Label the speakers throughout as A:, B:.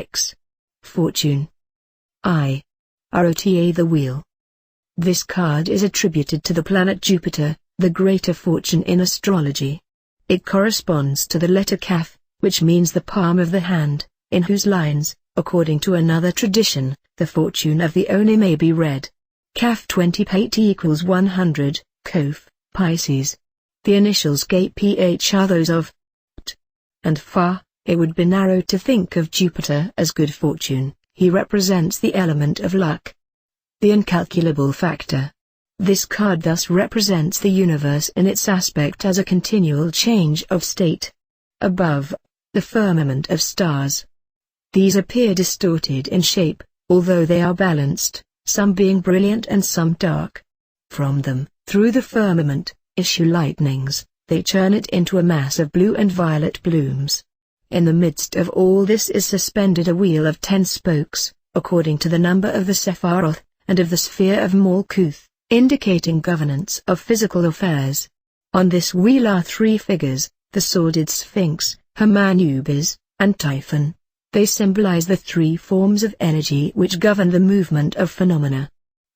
A: X. Fortune. I. ROTA the wheel. This card is attributed to the planet Jupiter, the greater fortune in astrology. It corresponds to the letter Kaf, which means the palm of the hand, in whose lines, according to another tradition, the fortune of the owner may be read. Kaf 2080 equals 100, Kof, Pisces. The initials KPH are those of T and Fa. It would be narrow to think of Jupiter as good fortune. He represents the element of luck, the incalculable factor. This card thus represents the universe in its aspect as a continual change of state. Above, the firmament of stars. These appear distorted in shape, although they are balanced, some being brilliant and some dark. From them, through the firmament, issue lightnings. They churn it into a mass of blue and violet blooms. In the midst of all this is suspended a wheel of 10 spokes, according to the number of the Sephiroth, and of the sphere of Malkuth, indicating governance of physical affairs. On this wheel are 3 figures, the sordid Sphinx, Hermanubis, and Typhon. They symbolize the 3 forms of energy which govern the movement of phenomena.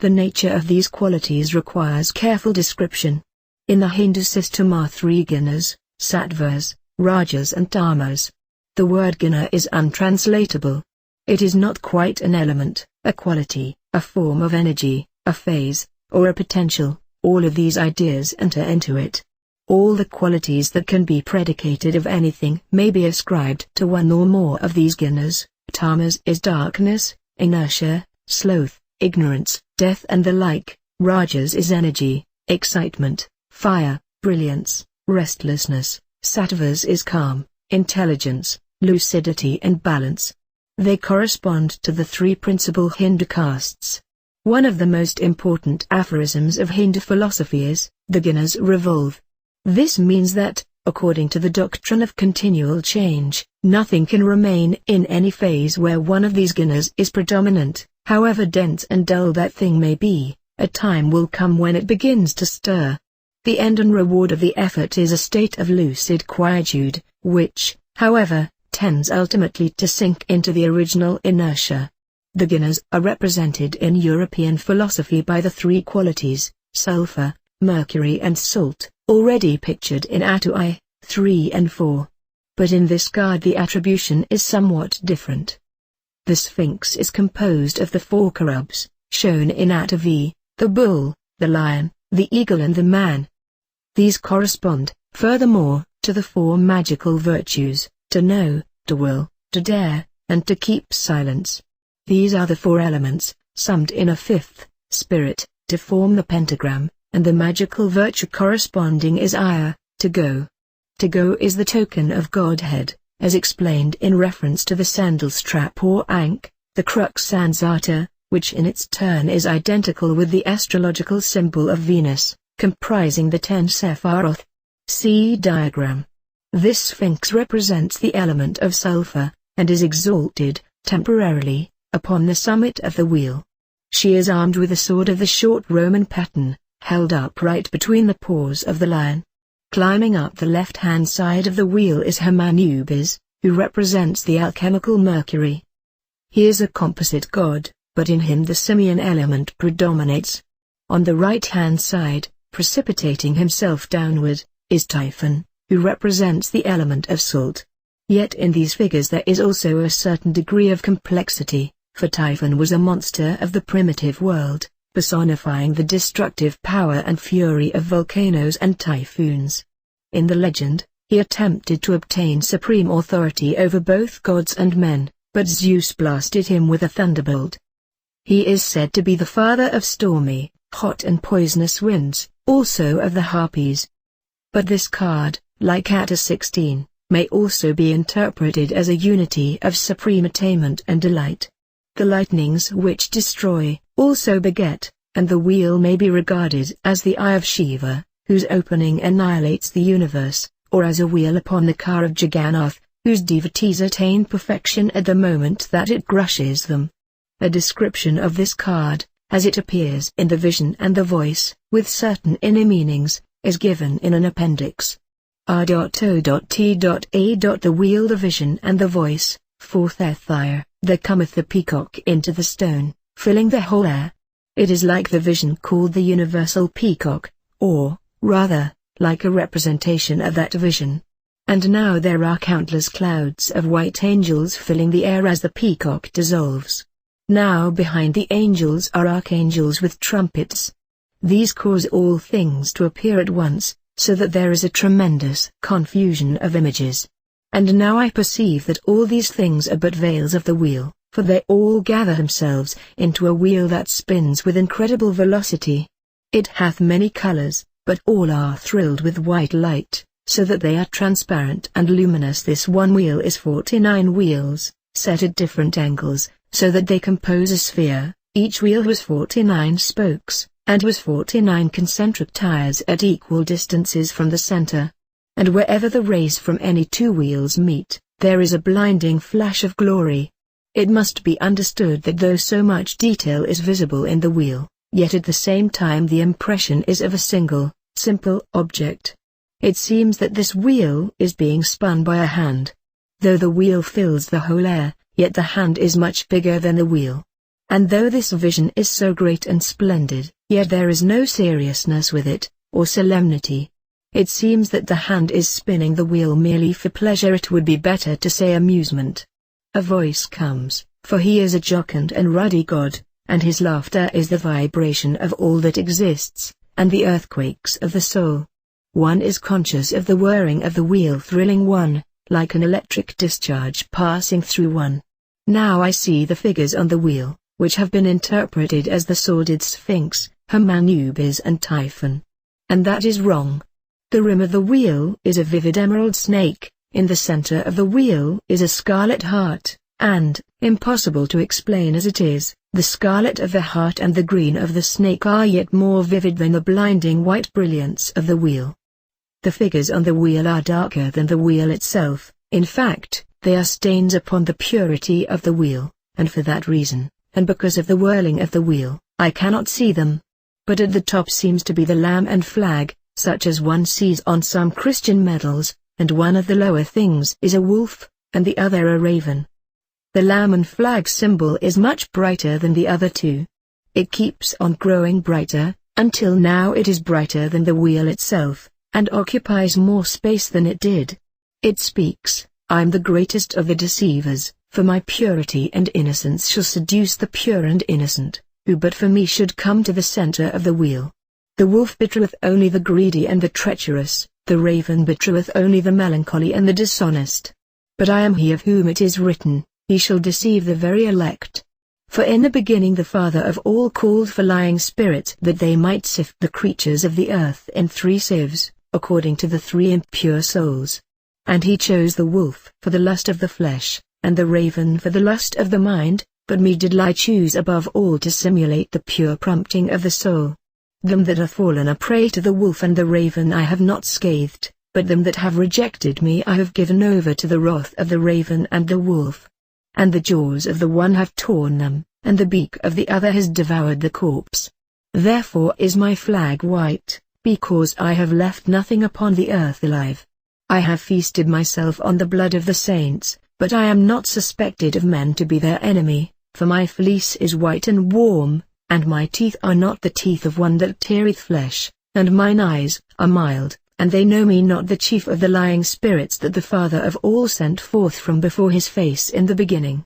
A: The nature of these qualities requires careful description. In the Hindu system are 3 gunas, sattvas, rajas and tamas. The word guna is untranslatable. It is not quite an element, a quality, a form of energy, a phase, or a potential. All of these ideas enter into it. All the qualities that can be predicated of anything may be ascribed to one or more of these gunas. Tamas is darkness, inertia, sloth, ignorance, death and the like. Rajas is energy, excitement, fire, brilliance, restlessness. Sattvas is calm, intelligence, lucidity and balance. They correspond to the 3 principal Hindu castes. One of the most important aphorisms of Hindu philosophy is, the gunas revolve. This means that, according to the doctrine of continual change, nothing can remain in any phase where one of these gunas is predominant. However dense and dull that thing may be, a time will come when it begins to stir. The end and reward of the effort is a state of lucid quietude, which, however, tends ultimately to sink into the original inertia. The gunas are represented in European philosophy by the 3 qualities, sulfur, mercury and salt, already pictured in Attu I, 3 and 4. But in this card the attribution is somewhat different. The Sphinx is composed of the 4 cherubs, shown in Attu V, the bull, the lion, the eagle and the man. These correspond, furthermore, to the 4 magical virtues, to know, to will, to dare, and to keep silence. These are the 4 elements, summed in a 5th, spirit, to form the pentagram, and the magical virtue corresponding is ire, to go. To go is the token of Godhead, as explained in reference to the sandal strap or ankh, the crux ansata, which in its turn is identical with the astrological symbol of Venus, comprising the 10 Sephiroth. See diagram. This Sphinx represents the element of sulfur, and is exalted, temporarily, upon the summit of the wheel. She is armed with a sword of the short Roman pattern, held upright between the paws of the lion. Climbing up the left-hand side of the wheel is Hermanubis, who represents the alchemical Mercury. He is a composite god, but in him the simian element predominates. On the right-hand side, precipitating himself downward, is Typhon, who represents the element of salt. Yet in these figures there is also a certain degree of complexity, for Typhon was a monster of the primitive world, personifying the destructive power and fury of volcanoes and typhoons. In the legend, he attempted to obtain supreme authority over both gods and men, but Zeus blasted him with a thunderbolt. He is said to be the father of stormy, hot and poisonous winds, also of the Harpies. But this card, like Attu 16, may also be interpreted as a unity of supreme attainment and delight. The lightnings which destroy, also beget, and the wheel may be regarded as the eye of Shiva, whose opening annihilates the universe, or as a wheel upon the car of Jagannath, whose devotees attain perfection at the moment that it crushes them. A description of this card, as it appears in the vision and the voice, with certain inner meanings, is given in an appendix. R.O.T.A. The wheel, the vision and the voice, Forth fire, there cometh the peacock into the stone, filling the whole air. It is like the vision called the universal peacock, or, rather, like a representation of that vision. And now there are countless clouds of white angels filling the air as the peacock dissolves. Now behind the angels are archangels with trumpets. These cause all things to appear at once, so that there is a tremendous confusion of images. And now I perceive that all these things are but veils of the wheel, for they all gather themselves into a wheel that spins with incredible velocity. It hath many colors, but all are thrilled with white light, so that they are transparent and luminous. This one wheel is 49 wheels, set at different angles, so that they compose a sphere. Each wheel has 49 spokes, and has 49 concentric tires at equal distances from the center. And wherever the rays from any two wheels meet, there is a blinding flash of glory. It must be understood that though so much detail is visible in the wheel, yet at the same time the impression is of a single, simple object. It seems that this wheel is being spun by a hand. Though the wheel fills the whole air, yet the hand is much bigger than the wheel. And though this vision is so great and splendid, yet there is no seriousness with it, or solemnity. It seems that the hand is spinning the wheel merely for pleasure. It would be better to say amusement. A voice comes, for he is a jocund and ruddy god, and his laughter is the vibration of all that exists, and the earthquakes of the soul. One is conscious of the whirring of the wheel thrilling one, like an electric discharge passing through one. Now I see the figures on the wheel, which have been interpreted as the sordid Sphinx, Hermanubis and Typhon. And that is wrong. The rim of the wheel is a vivid emerald snake, in the center of the wheel is a scarlet heart, and, impossible to explain as it is, the scarlet of the heart and the green of the snake are yet more vivid than the blinding white brilliance of the wheel. The figures on the wheel are darker than the wheel itself. In fact, they are stains upon the purity of the wheel, and for that reason, and because of the whirling of the wheel, I cannot see them. But at the top seems to be the lamb and flag, such as one sees on some Christian medals, and one of the lower things is a wolf, and the other a raven. The lamb and flag symbol is much brighter than the other two. It keeps on growing brighter, until now it is brighter than the wheel itself, and occupies more space than it did. It speaks, "I'm the greatest of the deceivers, for my purity and innocence shall seduce the pure and innocent, who but for me should come to the center of the wheel. The wolf betrayeth only the greedy and the treacherous, the raven betrayeth only the melancholy and the dishonest. But I am he of whom it is written, he shall deceive the very elect. For in the beginning the Father of all called for lying spirits that they might sift the creatures of the earth in 3 sieves, according to the 3 impure souls. And he chose the wolf for the lust of the flesh, and the raven for the lust of the mind, but me did I choose above all to simulate the pure prompting of the soul. Them that are fallen a prey to the wolf and the raven I have not scathed, but them that have rejected me I have given over to the wrath of the raven and the wolf. And the jaws of the one have torn them, and the beak of the other has devoured the corpse. Therefore is my flag white, because I have left nothing upon the earth alive. I have feasted myself on the blood of the saints, but I am not suspected of men to be their enemy, for my fleece is white and warm, and my teeth are not the teeth of one that teareth flesh, and mine eyes are mild, and they know me not, the chief of the lying spirits that the Father of all sent forth from before his face in the beginning.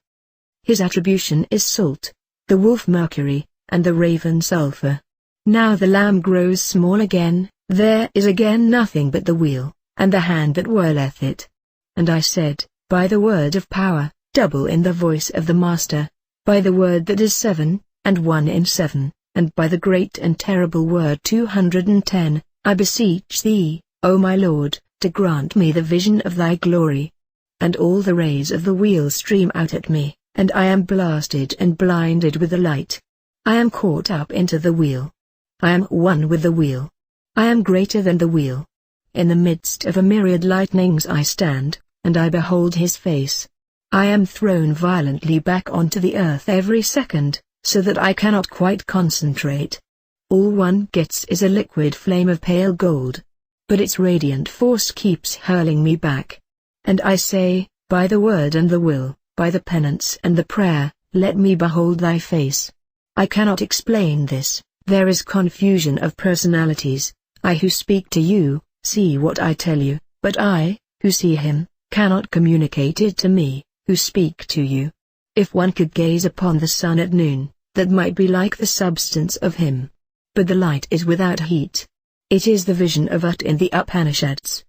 A: His attribution is salt, the wolf Mercury, and the raven sulphur. Now the lamb grows small again, there is again nothing but the wheel, and the hand that whirleth it. And I said, by the word of power, double in the voice of the Master, by the word that is 7, and 1 in 7, and by the great and terrible word 210, I beseech thee, O my Lord, to grant me the vision of thy glory. And all the rays of the wheel stream out at me, and I am blasted and blinded with the light. I am caught up into the wheel. I am one with the wheel. I am greater than the wheel. In the midst of a myriad lightnings I stand, and I behold his face. I am thrown violently back onto the earth every second, so that I cannot quite concentrate. All one gets is a liquid flame of pale gold. But its radiant force keeps hurling me back. And I say, by the word and the will, by the penance and the prayer, let me behold thy face. I cannot explain this, there is confusion of personalities. I who speak to you, see what I tell you, but I, who see him, cannot communicate it to me, who speak to you. If one could gaze upon the sun at noon, that might be like the substance of him. But the light is without heat. It is the vision of Ut in the Upanishads.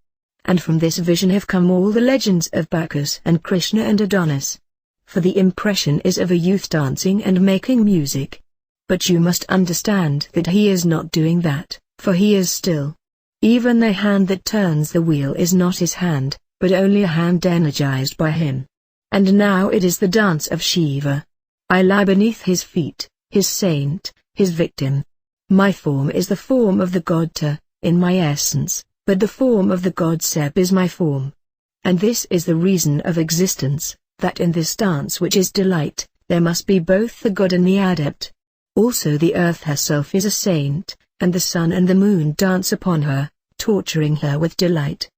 A: And from this vision have come all the legends of Bacchus and Krishna and Adonis. For the impression is of a youth dancing and making music. But you must understand that he is not doing that, for he is still. Even the hand that turns the wheel is not his hand, but only a hand energized by him. And now it is the dance of Shiva. I lie beneath his feet, his saint, his victim. My form is the form of the god Ta, in my essence, but the form of the god Seb is my form. And this is the reason of existence, that in this dance which is delight, there must be both the god and the adept. Also the earth herself is a saint, and the sun and the moon dance upon her, torturing her with delight.